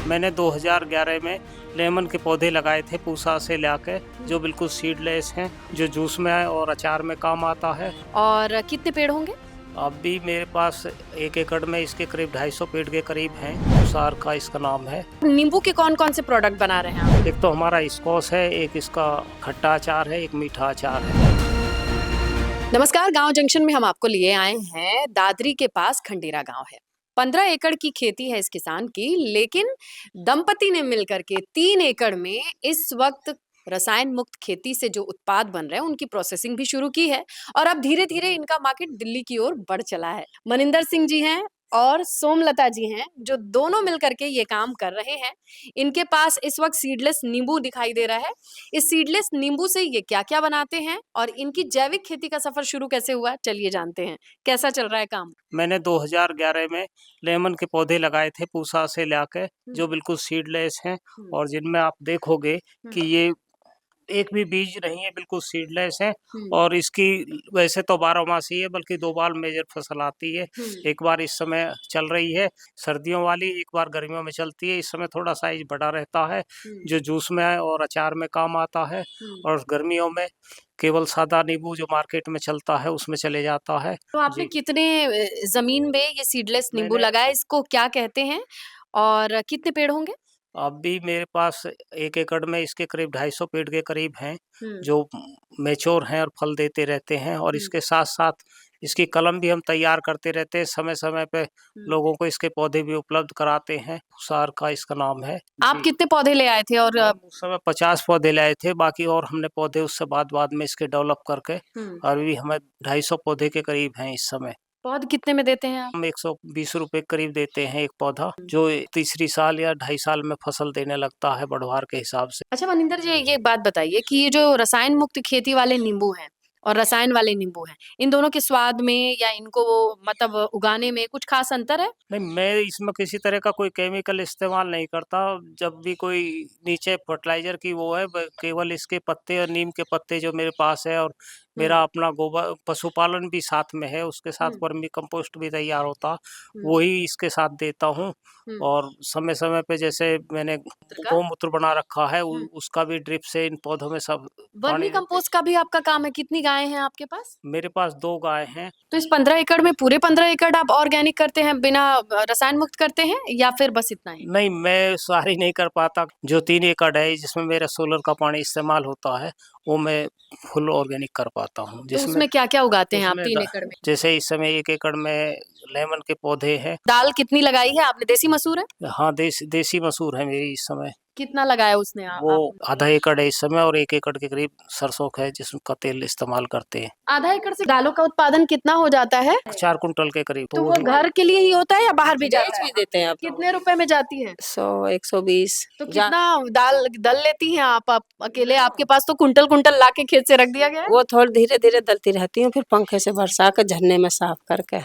मैंने 2011 में लेमन के पौधे लगाए थे पूसा से लाके, जो बिल्कुल सीडलेस हैं, जो जूस में और अचार में काम आता है। और कितने पेड़ होंगे? अभी मेरे पास 1 एकड़ में इसके करीब 250 पेड़ के करीब हैं। उसार का इसका नाम है। नींबू के कौन कौन से प्रोडक्ट बना रहे हैं आप? एक तो हमारा स्कॉच है, एक इसका खट्टा अचार है, एक मीठा अचार है। नमस्कार, गांव जंक्शन में हम आपको लिए आए हैं। दादरी के पास खंडेरा गांव है। 15 एकड़ की खेती है इस किसान की, लेकिन दंपति ने मिलकर के 3 एकड़ में इस वक्त रसायन मुक्त खेती से जो उत्पाद बन रहे हैं उनकी प्रोसेसिंग भी शुरू की है और अब धीरे धीरे इनका मार्केट दिल्ली की ओर बढ़ चला है। मनिंदर सिंह जी हैं और सोमलता जी हैं, जो दोनों मिलकर के ये काम कर रहे हैं। इनके पास इस वक्त सीडलेस नींबू दिखाई दे रहा है। इस सीडलेस नींबू से ये क्या क्या बनाते हैं और इनकी जैविक खेती का सफर शुरू कैसे हुआ, चलिए जानते हैं। कैसा चल रहा है काम? मैंने 2011 में लेमन के पौधे लगाए थे पूसा से लाके, जो बिल्कुल सीडलेस हैं और जिनमें आप देखोगे कि ये एक भी बीज नहीं है, बिल्कुल सीडलेस है। और इसकी वैसे तो 12मासी है, बल्कि 2 बार मेजर फसल आती है। एक बार इस समय चल रही है सर्दियों वाली, एक बार गर्मियों में चलती है। इस समय थोड़ा साइज बड़ा रहता है, जो जूस में और अचार में काम आता है। और गर्मियों में केवल सादा नींबू जो मार्केट में चलता है उसमें चले जाता है। तो आपने कितने जमीन में ये सीडलेस नींबू मैंने लगाया, इसको क्या कहते हैं और कितने पेड़ होंगे? अभी मेरे पास 1 एकड़ में इसके करीब 250 पेड़ के करीब हैं, जो मैच्योर हैं और फल देते रहते हैं। और इसके साथ-साथ इसकी कलम भी हम तैयार करते रहते हैं। समय-समय पे लोगों को इसके पौधे भी उपलब्ध कराते हैं। उसार का इसका नाम है। आप कितने पौधे ले आए थे? और हम उस समय 50 पौधे लाए थे, बाकी और हमने पौधे उससे बाद में इसके डेवलप करके अभी हमें 250 पौधे के करीब हैं इस समय। पौध कितने में देते हैं आप? हम 120 रुपए करीब देते हैं एक पौधा, जो तीसरी साल या 2.5 साल में फसल देने लगता है बढ़वार के हिसाब से। अच्छा मनिंदर जी, ये एक बात बताइए कि ये जो रसायन मुक्त खेती वाले नींबू हैं और रसायन वाले नींबू हैं, इन दोनों के स्वाद में या इनको मतलब उगाने में कुछ खास अंतर है? नहीं, मैं इसमें किसी तरह का कोई केमिकल इस्तेमाल नहीं करता। जब भी कोई नीचे फर्टिलाइज़र की वो है, ब केवल इसके पत्ते और नीम के पत्ते जो मेरे पास है, और मेरा अपना गोबर पशुपालन भी साथ में है, उसके साथ वर्मी कंपोस्ट भी तैयार होता, वही इसके साथ देता हूँ। और समय-समय पे जैसे मैंने गौमूत्र बना रखा है, उसका भी ड्रिप से इन पौधों में सब वर्मी पानी देते कंपोस्ट का भी आपका काम है? कितनी गायें हैं आपके पास? हैं। मेरे पास 2 गाय हैं। तो इस 15 एकड़ में पूरे 15 एकड़ आप ऑर्गेनिक करते हैं, बिना रसायन मुक्त करते हैं, या फिर बस इतना ही? नहीं, मैं सारी नहीं कर पाता। जो 3 एकड़ है जिसमें मेरा सोलर का पानी इस्तेमाल होता है, वो मैं फुल ऑर्गेनिक कर पाता हूँ। तो जिसमें उसमें क्या-क्या उगाते हैं आप उसमें 3 एकड़ में? जैसे इस समय 1 एकड़ में लेमन के पौधे हैं। दाल कितनी लगाई है आपने? देसी मसूर है? हाँ, देसी मसूर है मेरी इस समय। कितना लगाया उसने वो आपने? आधा एकड़ है इस समय, और 1 एकड़ के करीब सरसों का है जिसका तेल इस्तेमाल करते हैं। आधा एकड़ से दालों का उत्पादन कितना हो जाता है? 4 कुंटल के करीब। तो वो घर के लिए ही होता है या बाहर भी जाता बेच है? भी देते हैं आप। कितने रुपए में जाती है? 100 120। तो कितना दाल दल लेती हैं आप अकेले? आपके पास तो कुंटल ला के खेत से रख दिया गया है। वो थोड़ी धीरे धीरे दलती रहती हूँ, फिर पंखे से बरसा कर झरने में साफ करके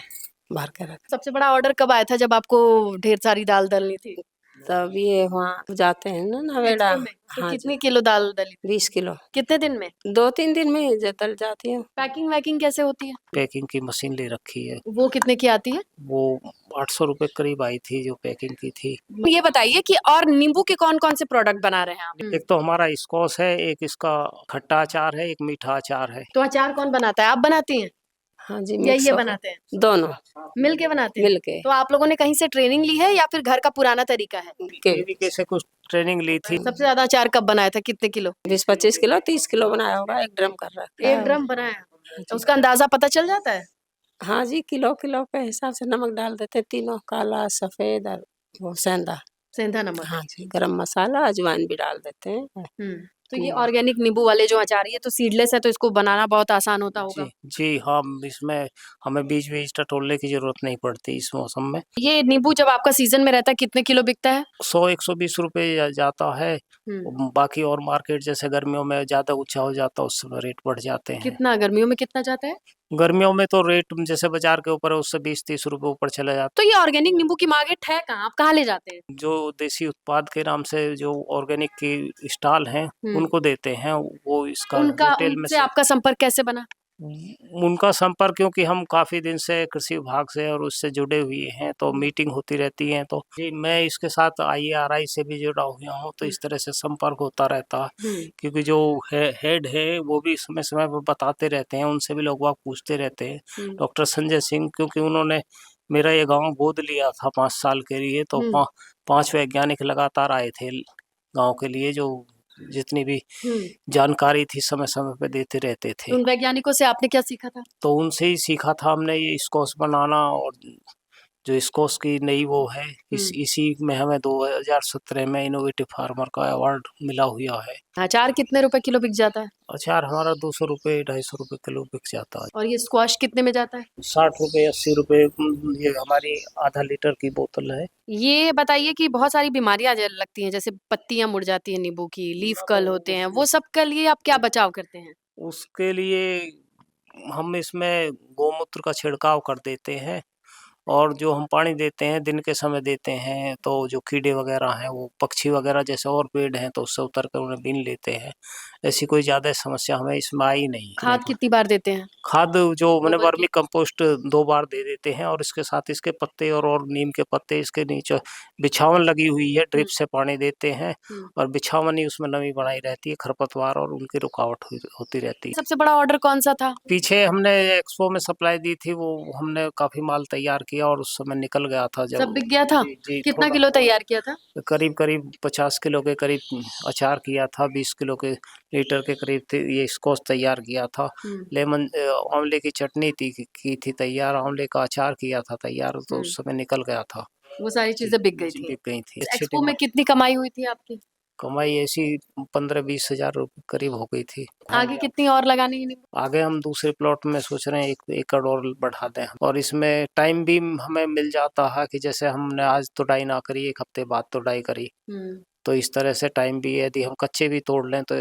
भर के रख। सबसे बड़ा ऑर्डर कब आया था जब आपको ढेर सारी दाल दलनी थी? तब ये वहाँ जाते हैं ना नवेड़ा। एक्सपो में? तो हाँ कितनी किलो दाल दली? 20 किलो। कितने दिन में? 2-3 दिन में ही दल जाती हूँ। पैकिंग वैकिंग कैसे होती है? पैकिंग की मशीन ले रखी है। वो कितने की आती है? वो 800 रुपए करीब आई थी जो पैकिंग की थी। ये बताइए कि और नींबू के कौन-कौन से प्रोडक्ट बना रहे हैं आप? एक तो हमारा स्कॉच है, एक इसका खट्टा अचार है, एक मीठा अचार है। तो अचार कौन बनाता है? आप बनाती हैं हाँ जी, या मिक्स ये हो बनाते हैं? दोनों मिल के बनाते हैं? मिलके। तो आप लोगों ने कहीं से ट्रेनिंग ली है या फिर घर का पुराना तरीका है? केवीके से कुछ ट्रेनिंग ली थी। सबसे ज्यादा अचार कब बनाया था? कितने किलो? 20-25 किलो 30 किलो बनाया होगा, 1 ड्रम कर रहा है। 1 ड्रम बनाया। तो उसका अंदाजा पता चल जाता है? हाँ जी, किलो किलो के हिसाब से नमक डाल देते हैं तीनों, काला, सफेद और वो सेंधा। सेंधा नमक। हाँ जी, गरम मसाला, अजवाइन भी डाल देते हैं। तो ये ऑर्गेनिक नींबू वाले जो अचार, ये तो सीडलेस है, तो इसको बनाना बहुत आसान होता होगा। जी हाँ, इसमें हमें बीज टटोलने की जरूरत नहीं पड़ती इस मौसम में। ये नींबू जब आपका सीजन में रहता है कितने किलो बिकता है? 100-120 रुपए जाता है। बाकी और मार्केट जैसे गर्मियों में ज्यादा ऊंचा हो जाता है, उस समय रेट बढ़ जाते हैं। कितना गर्मियों में कितना जाता है? गर्मियों में तो रेट जैसे बाजार के ऊपर है, उससे 20-30 रुपए ऊपर चला जाता तो ये ऑर्गेनिक नींबू की मार्केट है कहाँ? आप कहाँ ले जाते हैं? है। जो देसी उत्पाद के नाम से जो ऑर्गेनिक की स्टॉल हैं, उनको देते हैं। वो इसका रिटेल में उनसे आपका संपर्क कैसे बना? उनका संपर्क, क्योंकि हम काफ़ी दिन से कृषि विभाग से और उससे जुड़े हुए हैं, तो मीटिंग होती रहती है। तो जी, मैं इसके साथ IARI से भी जुड़ा हुआ हूँ, तो इस तरह से संपर्क होता रहता है। क्योंकि जो हेड है वो भी समय समय पर बताते रहते हैं, उनसे भी लोग बाग पूछते रहते हैं। डॉक्टर संजय सिंह, क्योंकि उन्होंने मेरा ये गांव गोद लिया था 5 साल के लिए, तो 5 वैज्ञानिक लगातार आए थे गांव के लिए, जो जितनी भी जानकारी थी समय समय पे देते रहते थे। उन वैज्ञानिकों से आपने क्या सीखा था? तो उनसे ही सीखा था हमने ये स्क्वैश बनाना, और जो स्क्वैश की नई वो है, इसी में हमें 2017 में इनोवेटिव फार्मर का अवार्ड मिला हुआ है। अचार कितने रुपए किलो बिक जाता है? अचार हमारा 200 रुपये 250 रुपये किलो बिक जाता है। और ये स्क्वाश कितने में जाता है? 60 रुपये 80 रुपये। ये हमारी आधा लीटर की बोतल है। ये बताइए कि बहुत सारी बीमारियां लगती हैं, जैसे पत्तियां मुड़ जाती हैं नींबू की, लीफ कर्ल होते हैं, वो सब के लिए आप क्या बचाव करते हैं? उसके लिए हम इसमें गोमूत्र का छिड़काव कर देते हैं, और जो हम पानी देते हैं दिन के समय देते हैं, तो जो कीड़े वगैरह हैं, वो पक्षी वगैरह जैसे और पेड़ हैं तो उससे उतर कर उन्हें बीन लेते हैं। ऐसी कोई ज़्यादा समस्या हमें इसमें आई नहीं। खाद कितनी बार देते हैं? खाद जो मैंने गोबर वर्मी कंपोस्ट 2 बार दे देते हैं, और इसके साथ इसके पत्ते और नीम के पत्ते, इसके नीचे बिछावन लगी हुई है, ड्रिप से पानी देते हैं, और बिछावन ही उसमें नमी बनाई रहती है, खरपतवार और उनकी रुकावट होती रहती है। सबसे बड़ा ऑर्डर कौन सा था? पीछे हमने एक्सपो में सप्लाई दी थी, वो हमने काफ़ी माल तैयार किया और उस समय निकल गया था जब। सब बिक गया था? जी, कितना थोड़ा किलो तैयार किया था? करीब 50 किलो के करीब अचार किया था, 20 किलो के लीटर के करीब ये स्क्वैश तैयार किया था। लेमन आंवले की चटनी की थी तैयार, आंवले का अचार किया था तैयार, तो उस समय निकल गया था। वो सारी चीजें बिक गई थी। बिक गई थी। एक्सपो में कितनी कमाई हुई थी आपकी? कमाई ऐसी 15-20 हज़ार रुपये करीब हो गई थी। आगे कितनी और लगानी है नींबू? आगे हम दूसरे प्लॉट में सोच रहे हैं 1 एकड़ और बढ़ा दें, और इसमें टाइम भी हमें मिल जाता है कि जैसे हमने आज तुड़ाई ना करी, 1 हफ्ते बाद तुड़ाई करी, तो इस तरह से टाइम भी, यदि हम कच्चे भी तोड़ लें तो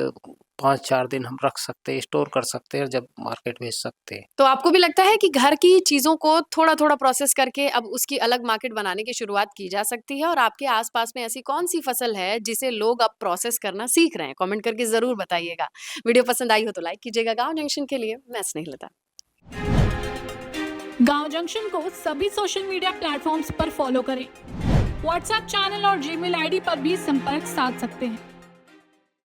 5-4 दिन हम रख सकते हैं, स्टोर कर सकते हैं, जब मार्केट भेज सकते हैं। तो आपको भी लगता है कि घर की चीजों को थोड़ा-थोड़ा प्रोसेस करके अब उसकी अलग मार्केट बनाने की शुरुआत की जा सकती है? और आपके आसपास में ऐसी कौन-सी फसल है जिसे लोग अब प्रोसेस करना सीख रहे हैं? कमेंट करके ज़रूर बताइएगा। वीडियो पसंद आई हो तो लाइक कीजिएगा। गाँव जंक्शन के लिए मैं स्नेहलता। गांव जंक्शन को सभी सोशल मीडिया प्लेटफॉर्म्स पर फॉलो करें। व्हाट्सएप चैनल और जीमेल आईडी पर भी संपर्क साध सकते हैं।